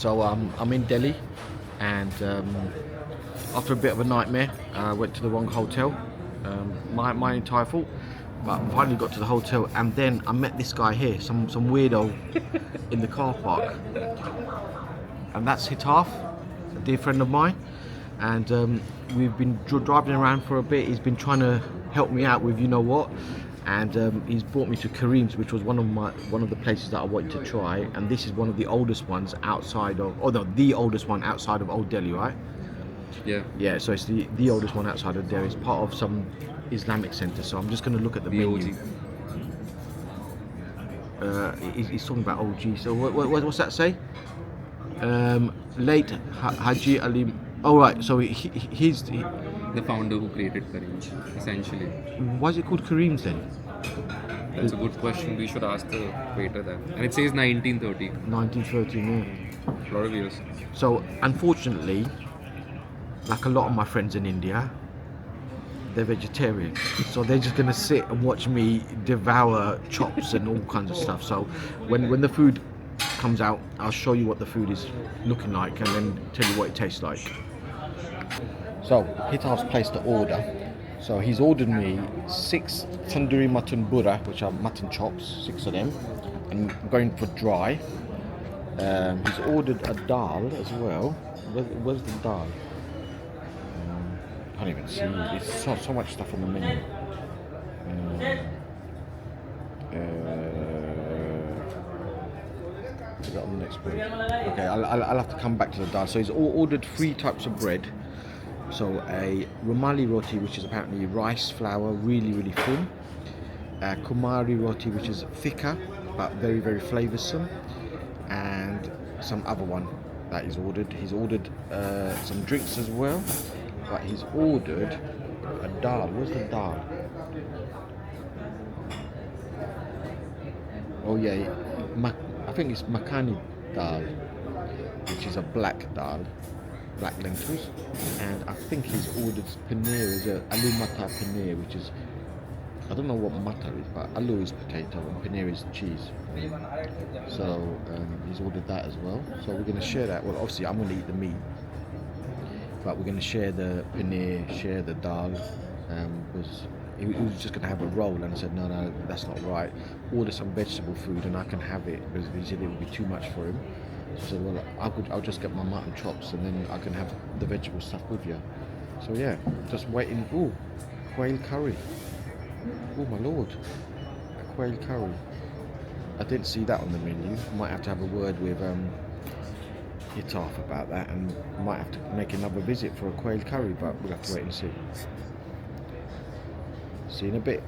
So I'm in Delhi, and after a bit of a nightmare, I went to the wrong hotel. My entire fault. But I finally got to the hotel, and then I met this guy here, some weirdo in the car park, and that's Hitaf, a dear friend of mine, and we've been driving around for a bit. He's been trying to help me out with you know what, and he's brought me to Kareem's, which was one of the places that I wanted to try, and this is one of the oldest ones outside of, oh no, the oldest one outside of Old Delhi, right? Yeah, so it's the oldest one outside of Delhi. It's part of some Islamic centre, so I'm just going to look at the menu. He's talking about OG, so what's that say? Late Haji Ali. Oh right, so he's The founder who created Kareem's, essentially. why is it called Kareem's then? That's a good question. We should ask the waiter that. And it says 1930. 1913, A lot of years. So unfortunately, like a lot of my friends in India, they're vegetarian, so they're just gonna sit and watch me devour chops and all kinds of stuff. So when the food comes out, I'll show you what the food is looking like and then tell you what it tastes like. So Hitaf's placed the order. So he's ordered me 6 tandoori mutton burra, which are mutton chops, 6 of them, and I'm going for dry. He's ordered a dal as well. Where's the dal? I can't even see. There's so much stuff on the menu. Is that on the next page? Okay, I'll have to come back to the dal. So he's ordered 3 types of bread. So a rumali roti, which is apparently rice flour, really thin. Kumari roti, which is thicker but very flavoursome, and some other one that he's ordered. He's ordered some drinks as well, but he's ordered a dal. Where's the dal? Oh yeah, I think it's makhani dal, which is a black dal, black lentils, and I think he's ordered paneer, is a aloo matar paneer, which is, I don't know what matar is, but aloo is potato and paneer is cheese. So he's ordered that as well. So we're going to share that. Well, obviously I'm going to eat the meat, but we're going to share the paneer, share the dal, because he was just going to have a roll, and I said no, that's not right. Order some vegetable food and I can have it, because he said it would be too much for him. So I said, well, I'll just get my mutton chops and then I can have the vegetable stuff with you. So yeah, just waiting. Ooh, quail curry. Oh my lord, a quail curry. I didn't see that on the menu. Might have to have a word with Hitaf about that, and might have to make another visit for a quail curry, but we'll have to wait and see. See you in a bit.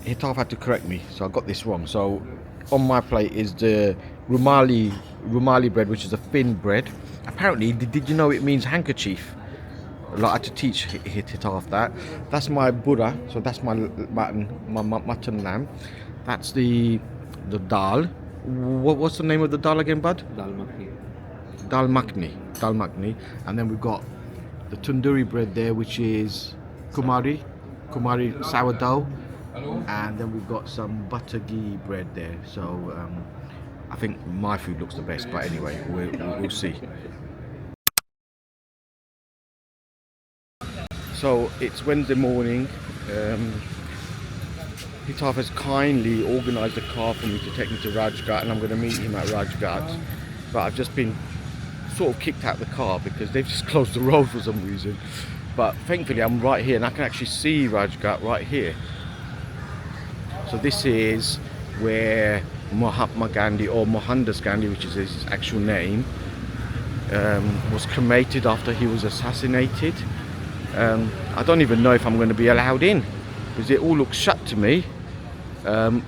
Hitaf had to correct me, so I got this wrong. So on my plate is the rumali bread, which is a thin bread. Apparently, did you know it means handkerchief? Like, I had to teach Hitaf that. That's my burra, so that's my mutton lamb. That's the dal. What's the name of the dal again, bud? Dal makhni. Dal makhni. And then we've got the tandoori bread there, which is kumari sourdough. And then we've got some butter ghee bread there. So I think my food looks the best, but anyway, we'll see. So it's Wednesday morning. Hitaf has kindly organised a car for me to take me to Rajghat, and I'm going to meet him at Rajghat. But I've just been sort of kicked out of the car because they've just closed the road for some reason. But thankfully I'm right here and I can actually see Rajghat right here. So this is where Mahatma Gandhi, or Mohandas Gandhi, which is his actual name, was cremated after he was assassinated. I don't even know if I'm going to be allowed in because it all looks shut to me. I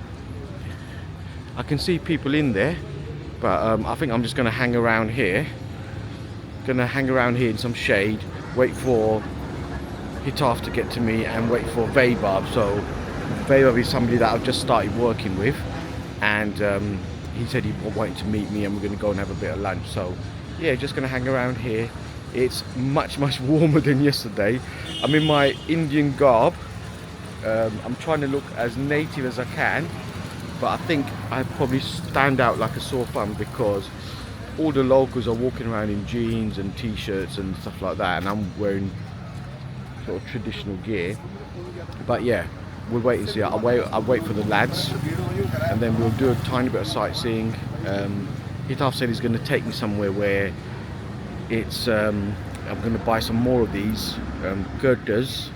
can see people in there, but I think I'm just going to hang around here. In some shade, wait for Hitaf to get to me and wait for Vaibhav. So Vaibhav is somebody that I've just started working with, and he said he wanted to meet me and we're going to go and have a bit of lunch. So yeah, just going to hang around here. It's much warmer than yesterday. I'm in my Indian garb. I'm trying to look as native as I can, but I think I probably stand out like a sore thumb because all the locals are walking around in jeans and t-shirts and stuff like that, and I'm wearing sort of traditional gear. But yeah, we'll wait and see. I'll wait for the lads, and then we'll do a tiny bit of sightseeing. Hitaf said he's going to take me somewhere where it's I'm going to buy some more of these kurtas.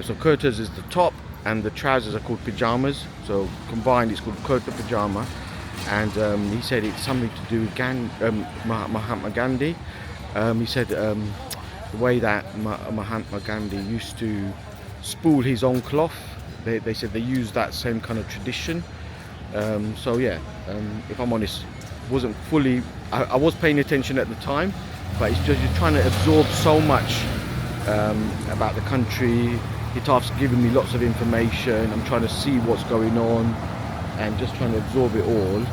So kurtas is the top, and the trousers are called pajamas. So combined, it's called kurta pajama. And he said it's something to do with Mahatma Gandhi. He said the way that Mahatma Gandhi used to spool his own cloth. They said they use that same kind of tradition. So yeah, if I'm honest, wasn't fully. I was paying attention at the time, but it's just you're trying to absorb so much about the country. Hitaf's giving me lots of information. I'm trying to see what's going on and just trying to absorb it all.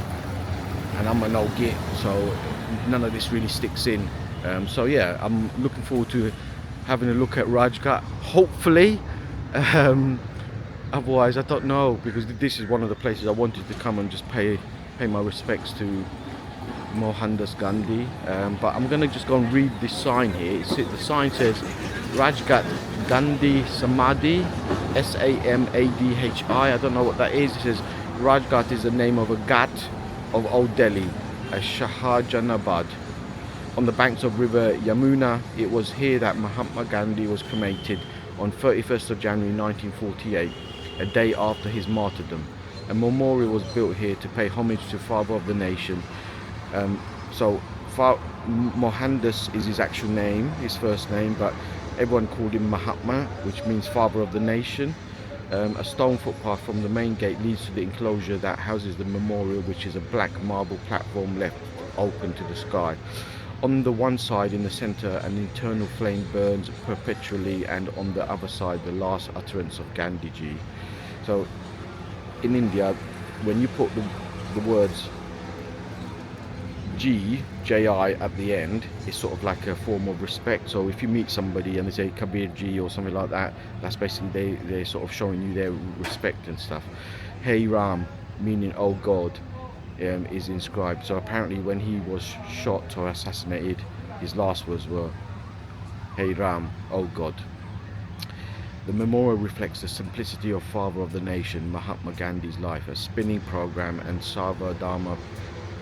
And I'm an old git, so none of this really sticks in. So yeah, I'm looking forward to having a look at Rajghat. Hopefully. Otherwise, I don't know, because this is one of the places I wanted to come and just pay my respects to Mohandas Gandhi. But I'm going to just go and read this sign here. The sign says Rajghat Gandhi Samadhi, Samadhi. I don't know what that is. It says Rajghat is the name of a ghat of Old Delhi, a Shahjahanabad. On the banks of river Yamuna, it was here that Mahatma Gandhi was cremated on 31st of January 1948, a day after his martyrdom. A memorial was built here to pay homage to Father of the Nation. Mohandas is his actual name, his first name, but everyone called him Mahatma, which means Father of the Nation. A stone footpath from the main gate leads to the enclosure that houses the memorial, which is a black marble platform left open to the sky. On the one side, in the centre, an eternal flame burns perpetually, and on the other side, the last utterance of Gandhiji. So, in India, when you put the words J-I at the end, it's sort of like a form of respect. So if you meet somebody and they say Kabir Ji or something like that, that's basically they're sort of showing you their respect and stuff. Hey Ram, meaning oh God, is inscribed. So apparently when he was shot or assassinated, his last words were Hey Ram, oh God. The memorial reflects the simplicity of Father of the Nation, Mahatma Gandhi's life. A spinning program and Sarva Dharma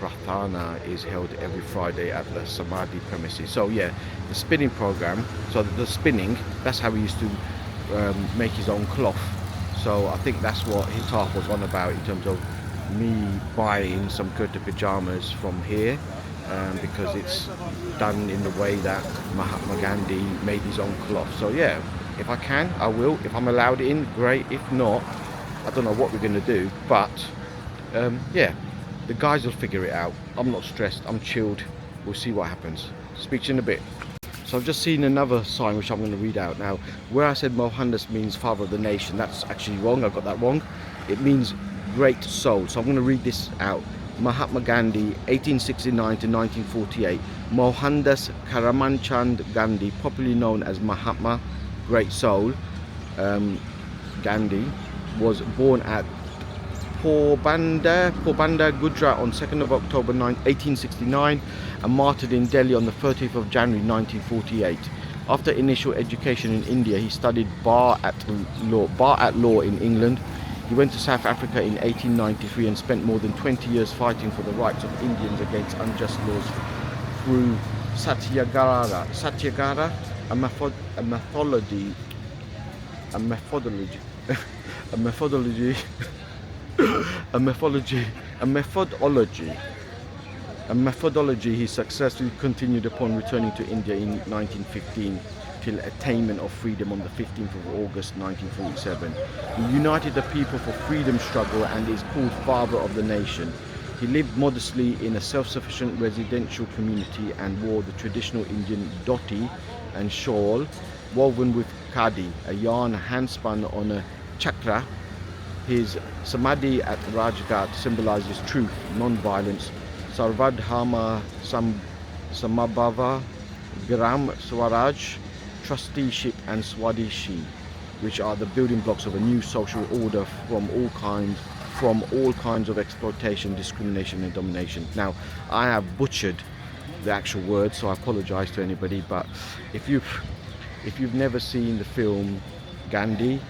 Pratana is held every Friday at the Samadhi premises. So yeah, the spinning program, so the spinning, that's how he used to make his own cloth. So I think that's what Hitaf was on about in terms of me buying some kurta pajamas from here, because it's done in the way that Mahatma Gandhi made his own cloth. So yeah, if I can, I will. If I'm allowed in, great. If not, I don't know what we're going to do. But yeah, the guys will figure it out. I'm not stressed. I'm chilled. We'll see what happens. Speak to you in a bit. So I've just seen another sign which I'm going to read out now. Where I said Mohandas means Father of the Nation, that's actually wrong. I got that wrong. It means great soul. So I'm going to read this out. Mahatma Gandhi, 1869 to 1948. Mohandas Karamchand Gandhi, popularly known as Mahatma, great soul, Gandhi, was born at Porbandar, Gujarat on 2nd of October 1869 and martyred in Delhi on the 30th of January 1948. After initial education in India, he studied bar at law in England. He went to South Africa in 1893 and spent more than 20 years fighting for the rights of Indians against unjust laws through Satyagraha, a methodology he successfully continued upon returning to India in 1915 till attainment of freedom on the 15th of August 1947. He united the people for freedom struggle and is called Father of the Nation. He lived modestly in a self-sufficient residential community and wore the traditional Indian dhoti and shawl woven with khadi, a yarn hand-spun on a chakra. His samadhi at Rajghat symbolizes truth, non-violence, Sarvadharma Samabhava, Gram Swaraj, trusteeship and Swadeshi, which are the building blocks of a new social order from all kinds from all kinds of exploitation, discrimination and domination. Now, I have butchered the actual words, so I apologize to anybody, but if you've never seen the film Gandhi,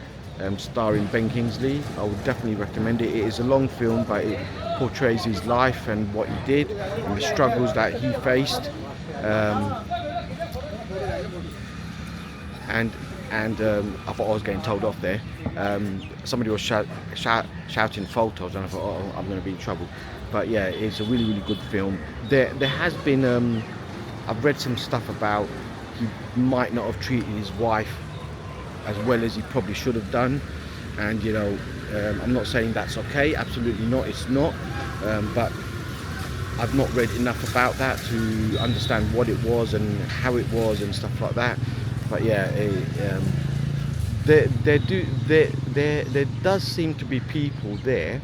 starring Ben Kingsley, I would definitely recommend it. It is a long film, but it portrays his life and what he did and the struggles that he faced. And I thought I was getting told off there. Somebody was shouting photos, and I thought, oh, I'm going to be in trouble. But yeah, it's a really, really good film. There has been, I've read some stuff about he might not have treated his wife as well as he probably should have done. And you know, I'm not saying that's okay, absolutely not, it's not. But I've not read enough about that to understand what it was and how it was and stuff like that. But yeah, there does seem to be people there.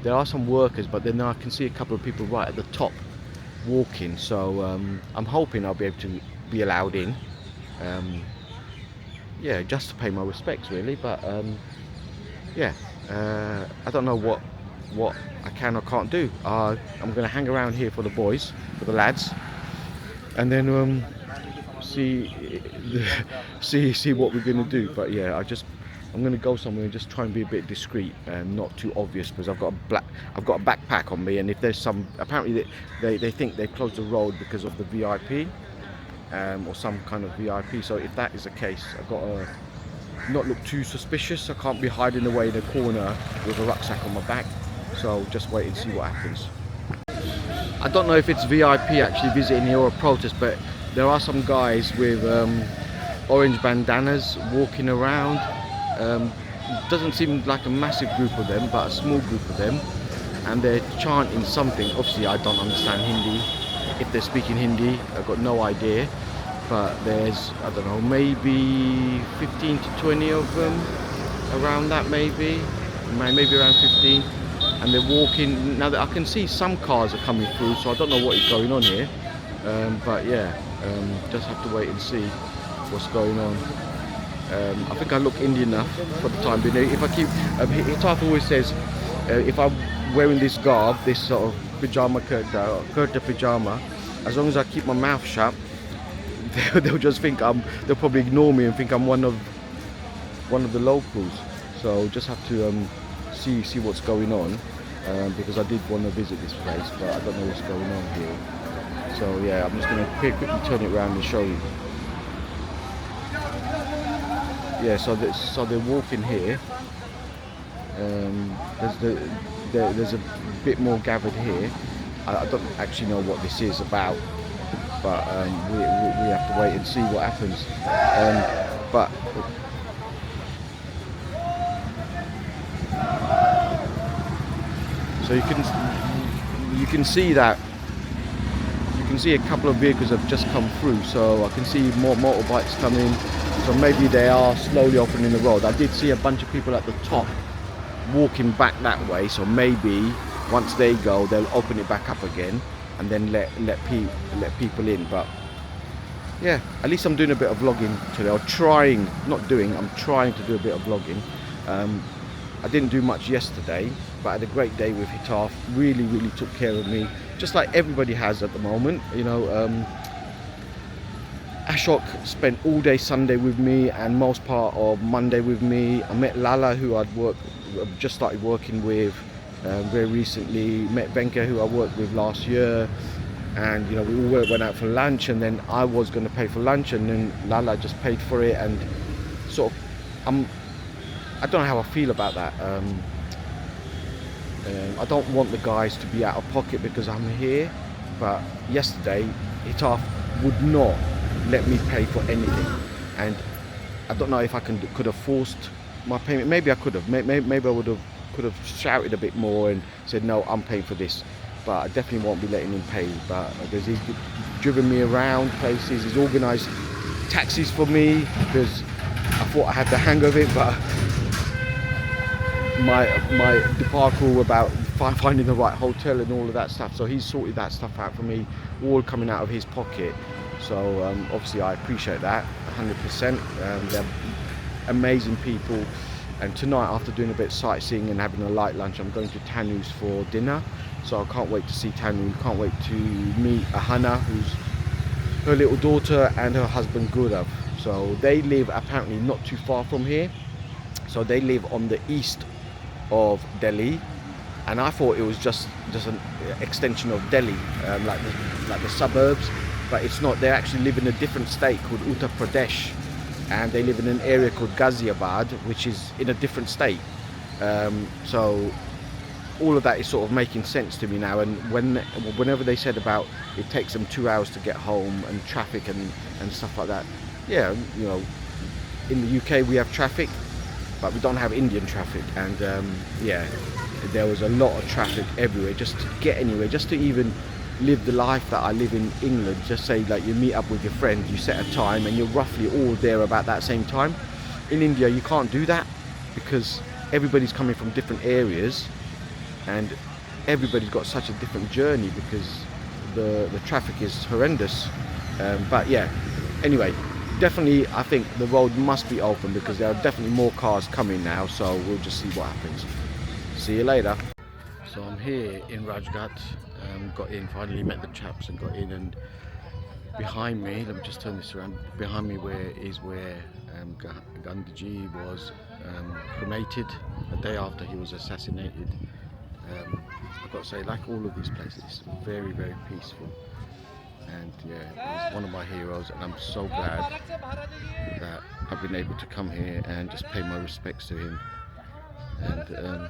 There are some workers, but then I can see a couple of people right at the top walking. So I'm hoping I'll be able to be allowed in. Yeah, just to pay my respects, really. But yeah, I don't know what I can or can't do. I'm going to hang around here for the boys, for the lads, and then see what we're going to do. But yeah, I'm going to go somewhere and just try and be a bit discreet and not too obvious, because I've got a backpack on me, and if there's some, apparently they think they closed the road because of the VIP, or some kind of VIP. So if that is the case, I've got to not look too suspicious. I can't be hiding away in a corner with a rucksack on my back. So just wait and see what happens. I don't know if it's VIP actually visiting here or a protest, but there are some guys with orange bandanas walking around. Doesn't seem like a massive group of them, but a small group of them, and they're chanting something. Obviously I don't understand Hindi. If they're speaking Hindi, I've got no idea, but there's, I don't know, maybe 15 to 20 of them around that, maybe around 15, and they're walking. Now that I can see some cars are coming through, so I don't know what is going on here, but yeah, just have to wait and see what's going on. I think I look Indian enough for the time being. If I keep, Hitaf always says, if I'm wearing this garb, this sort of pajama kurta pajama, as long as I keep my mouth shut, they'll just think they'll probably ignore me and think I'm one of the locals. So just have to see what's going on, because I did want to visit this place, but I don't know what's going on here. So yeah, I'm just going to quickly turn it around and show you. Yeah, so they're walking here. There's a bit more gathered here. I don't actually know what this is about, but we have to wait and see what happens. But so you can see that. You can see a couple of vehicles have just come through, so I can see more motorbikes coming. So maybe they are slowly opening the road. I did see a bunch of people at the top walking back that way, so maybe once they go, they'll open it back up again and then let people in. But yeah, at least I'm doing a bit of vlogging today. I'm trying to do a bit of vlogging. I didn't do much yesterday, but I had a great day with Hitaf. Really took care of me, just like everybody has at the moment, you know. Ashok spent all day Sunday with me and most part of Monday with me. I met Lala, who I'd just started working with very recently. Met Venka, who I worked with last year, and you know, we all went out for lunch, and then I was going to pay for lunch, and then Lala just paid for it. And sort of, I don't know how I feel about that. I don't want the guys to be out of pocket because I'm here, but yesterday Hitaf would not let me pay for anything, and I don't know if I could have forced my payment. Maybe I could have. Maybe I could have shouted a bit more and said, no, I'm paying for this, but I definitely won't be letting him pay. But because he's driven me around places, he's organised taxis for me because I thought I had the hang of it, but my debacle about finding the right hotel and all of that stuff, so he's sorted that stuff out for me, all coming out of his pocket. So obviously I appreciate that 100%. They're amazing people, And tonight, after doing a bit of sightseeing and having a light lunch, I'm going to Tanu's for dinner. So I can't wait to see Tanu. Can't wait to meet Ahana, who's her little daughter, and her husband Gaurav. So they live apparently not too far from here. So they live on the east of Delhi, and I thought it was just an extension of Delhi, like the suburbs, but it's not. They actually live in a different state called Uttar Pradesh, and they live in an area called Ghaziabad, which is in a different state. So all of that is sort of making sense to me now. And whenever they said about it takes them 2 hours to get home and traffic and stuff like that, yeah, you know, in the UK we have traffic, but we don't have Indian traffic. And yeah, there was a lot of traffic everywhere just to get anywhere, just to even live the life that I live in England. Just say like you meet up with your friends, you set a time and you're roughly all there about that same time. In India you can't do that because everybody's coming from different areas and everybody's got such a different journey because the traffic is horrendous. But yeah, anyway, definitely I think the road must be open because there are definitely more cars coming now, so we'll just see what happens. See you later. So I'm here in Rajghat, got in, finally met the chaps and got in, and behind me, let me just turn this around, behind me is where Gandhiji was cremated the day after he was assassinated. I've got to say, like all of these places, it's very, very peaceful. And yeah, he's one of my heroes, and I'm so glad that I've been able to come here and just pay my respects to him. And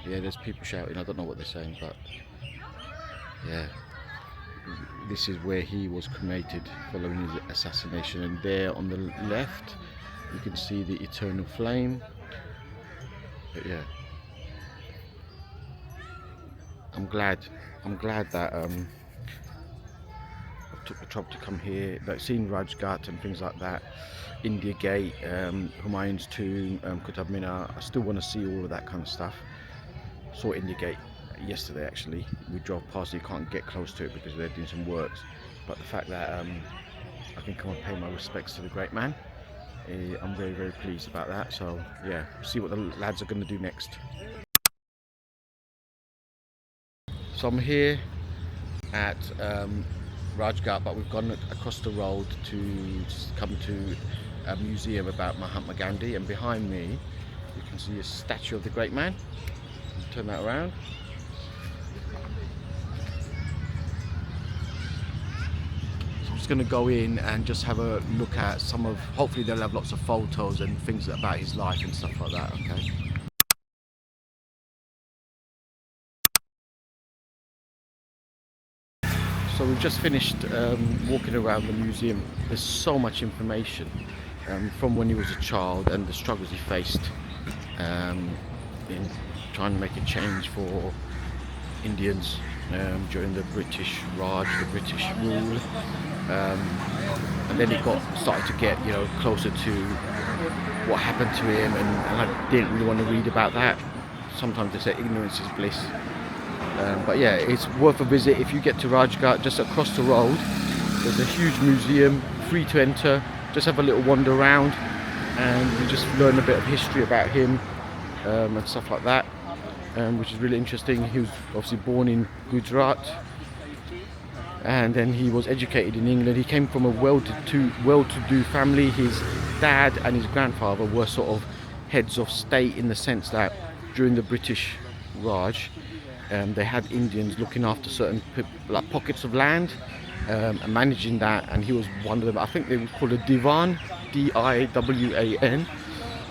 yeah, there's people shouting, I don't know what they're saying, but yeah, this is where he was cremated following his assassination. And there on the left you can see the eternal flame. But yeah, I'm glad that I took the trouble to come here, like seeing Rajghat and things like that, India Gate, Humayun's tomb, Qutb Minar. I still want to see all of that kind of stuff. Saw India Gate yesterday actually. We drove past it, you can't get close to it because they're doing some works, but the fact that I can come and pay my respects to the great man, I'm very, very pleased about that. So yeah, see what the lads are going to do next. So I'm here at Rajghat, but we've gone across the road to come to a museum about Mahatma Gandhi, and behind me you can see a statue of the great man. Turn that around. So I'm just going to go in and just have a look at some of, hopefully they'll have lots of photos and things about his life and stuff like that, okay? So we've just finished walking around the museum. There's so much information from when he was a child and the struggles he faced in trying to make a change for Indians during the British Raj, the British rule, and then it started to get, you know, closer to what happened to him, and I didn't really want to read about that. Sometimes they say ignorance is bliss, but yeah, it's worth a visit. If you get to Rajghat, just across the road there's a huge museum, free to enter. Just have a little wander around and you just learn a bit of history about him and stuff like that, which is really interesting. He was obviously born in Gujarat and then he was educated in England. He came from a well-to-do family. His dad and his grandfather were sort of heads of state in the sense that during the British Raj, they had Indians looking after certain like pockets of land and managing that, and he was one of them. I think they were called a Diwan, D-I-W-A-N.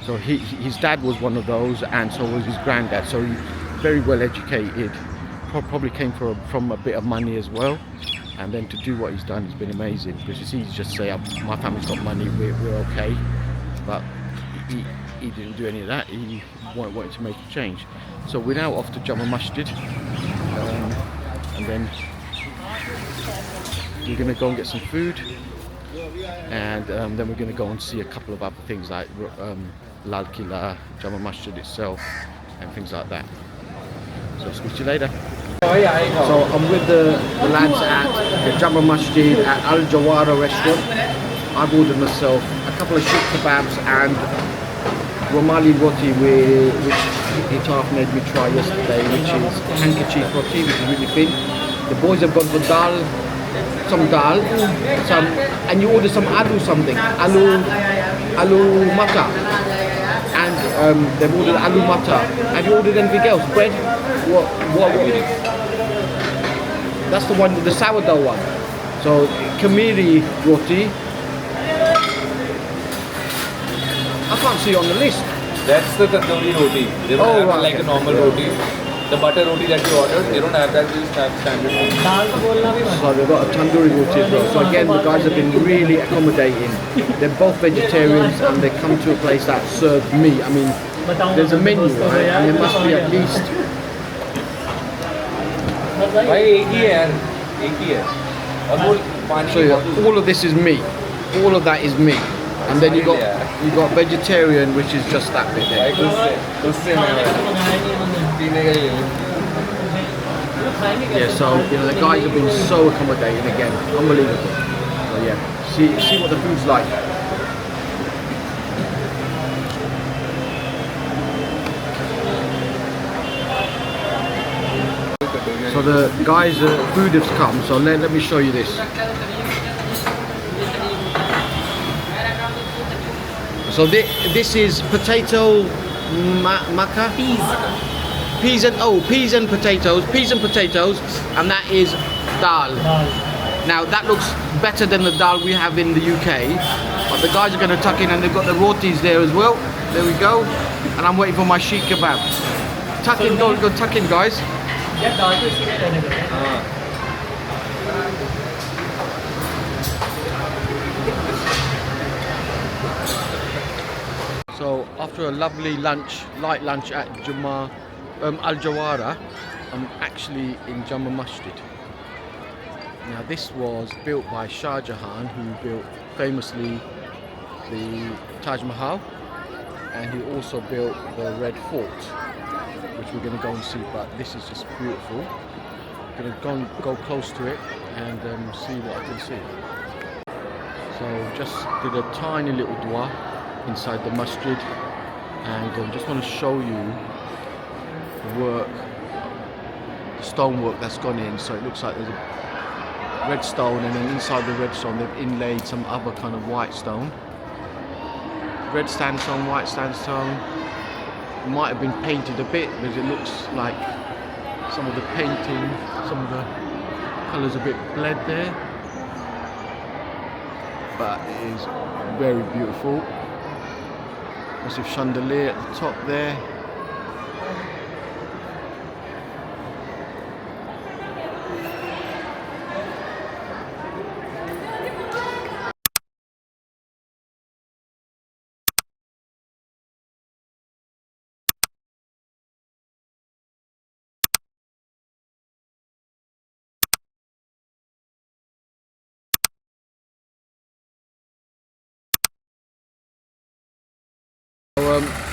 So his dad was one of those, and so was his granddad. So he very well educated, probably came from a bit of money as well, and then to do what he's done has been amazing. Because it's easy to just say, my family's got money, we're okay, but he didn't do any of that. He wanted to make a change. So we're now off to Jama Masjid, and then we're going to go and get some food, and then we're going to go and see a couple of other things like Lal Killa, Jama Masjid itself, and things like that. So I'll speak to you later. So I'm with the lads at the Jama Masjid at Al Jawara restaurant. I've ordered myself a couple of shish kebabs and Romali roti, which Hitaf made me try yesterday, which is handkerchief roti, which is really thin. The boys have gone for dal, and you order some aloo something, aloo mata, and they've ordered aloo mata. Have you ordered anything else? Bread? What? That's the one, the sourdough one. So Kamiri roti. I can't see it on the list. That's the tandoori roti. They don't have right, like okay. a normal roti. The butter roti that you ordered, they don't have that. They just have standard roti. So they've got a tandoori roti as well. So again, the guys have been really accommodating. They're both vegetarians and they come to a place that serves meat. I mean, there's a menu, right? And there must be at least. भाई एक ही है यार, एक ही है. और वो पानी So yeah, all of this is meat. All of that is meat. And then you got vegetarian, which is just that bit there. उससे पीने का ही है. Yeah, so you know the guys have been so accommodating again, unbelievable. So yeah, see what the food's like. So the guys' food has come. So let me show you this. So this is potato maca. Peas and potatoes, and that is dal. Now that looks better than the dal we have in the UK, but the guys are going to tuck in, and they've got the rotis there as well. There we go, and I'm waiting for my sheikh kebab. Tuck in, go tuck in, guys. So after a lovely lunch, light lunch at Al Jawara, I'm actually in Jama Masjid. Now this was built by Shah Jahan, who built famously the Taj Mahal, and he also built the Red Fort, which we're going to go and see. But this is just beautiful. I'm going to go close to it and see what I can see. So just did a tiny little dua inside the masjid, and just want to show you the work, the stonework that's gone in. So it looks like there's a red stone, and then inside the red stone they've inlaid some other kind of white stone. Red sandstone, white sandstone. It might have been painted a bit because it looks like some of the painting, some of the colours a bit bled there, but it is very beautiful. Massive chandelier at the top there.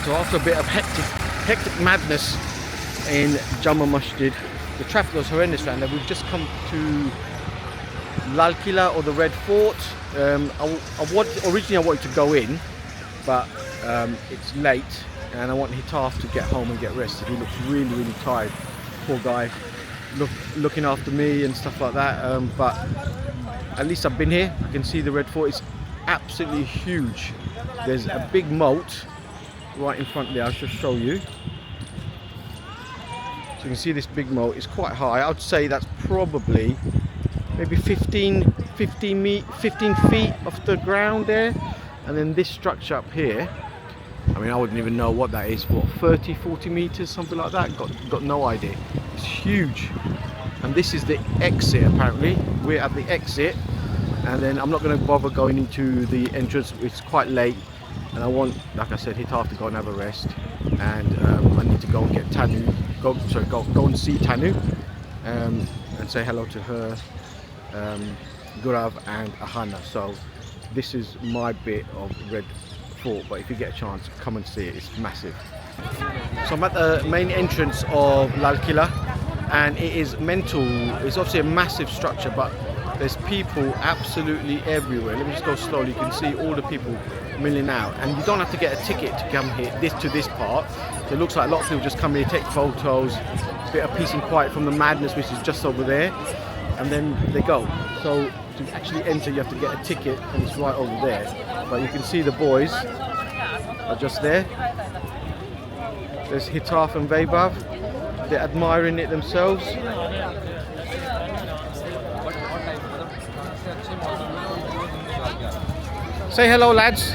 So after a bit of hectic madness in Jama Masjid, the traffic was horrendous around there. We've just come to Lal Killa, or the Red Fort. Originally I wanted to go in, but it's late and I want Hitaf to get home and get rested. He looks really, really tired. Poor guy, looking after me and stuff like that. But at least I've been here. I can see the Red Fort. It's absolutely huge. There's a big moat right in front there. I'll just show you. So you can see this big moat. It's quite high. I'd say that's probably maybe 15 feet off the ground there. And then this structure up here, I mean, I wouldn't even know what that is. What, 30-40 meters, something like that? Got no idea. It's huge. And this is the exit. Apparently we're at the exit, and then I'm not going to bother going into the entrance. It's quite late, and I want, like I said, Hitaf to go and have a rest, and I need to go and get Tanu, go and see Tanu, and say hello to her, Gurav and Ahana. So this is my bit of Red Fort, but if you get a chance, come and see it. It's massive. So I'm at the main entrance of Lal Killa, and it is mental. It's obviously a massive structure, but there's people absolutely everywhere. Let me just go slowly. You can see all the people milling out, and you don't have to get a ticket to come here to this part. So it looks like a lot of people just come here, take photos, a bit of peace and quiet from the madness, which is just over there, and then they go. So to actually enter, you have to get a ticket, and it's right over there. But you can see the boys are just there. There's Hitaf and Vaibhav. They're admiring it themselves. Say hello, lads.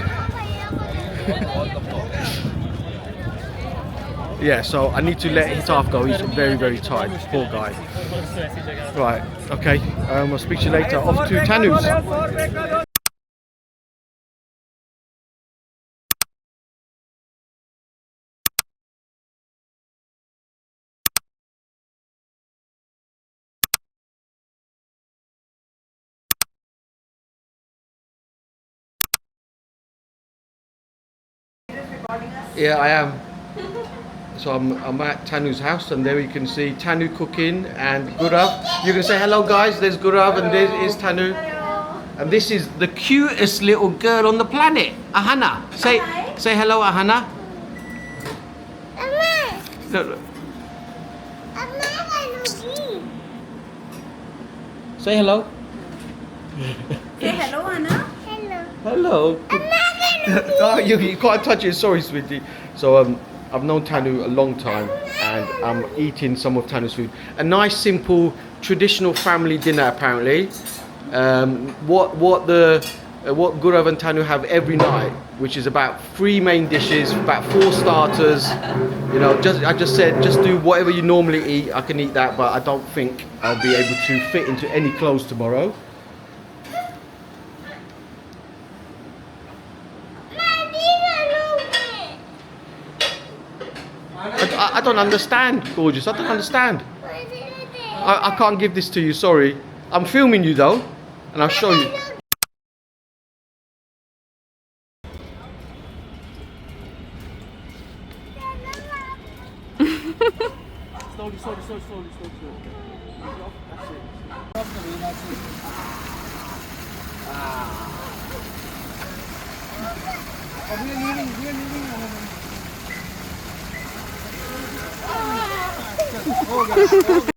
Yeah, so I need to let Hitaf go. He's very, very tired. Poor guy. Right, okay. I'll speak to you later. Off to Tanu's. Yeah, I am. So I'm at Tanu's house, and there you can see Tanu cooking and Gurav. You can say hello, guys. There's Gurav, and there is Tanu. And this is the cutest little girl on the planet, Ahana. Say hello, Ahana. Look, look. Say hello. Say hello, Anna. Hello. Oh, you can't touch it. Sorry, sweetie. So I've known Tanu a long time, and I'm eating some of Tanu's food. A nice, simple, traditional family dinner, apparently. What Gurav and Tanu have every night, which is about 3 main dishes, about 4 starters. You know, I just said, just do whatever you normally eat. I can eat that, but I don't think I'll be able to fit into any clothes tomorrow. I don't understand, gorgeous. I don't understand. I can't give this to you, sorry. I'm filming you though, and I'll show you. Slowly. We are leaving.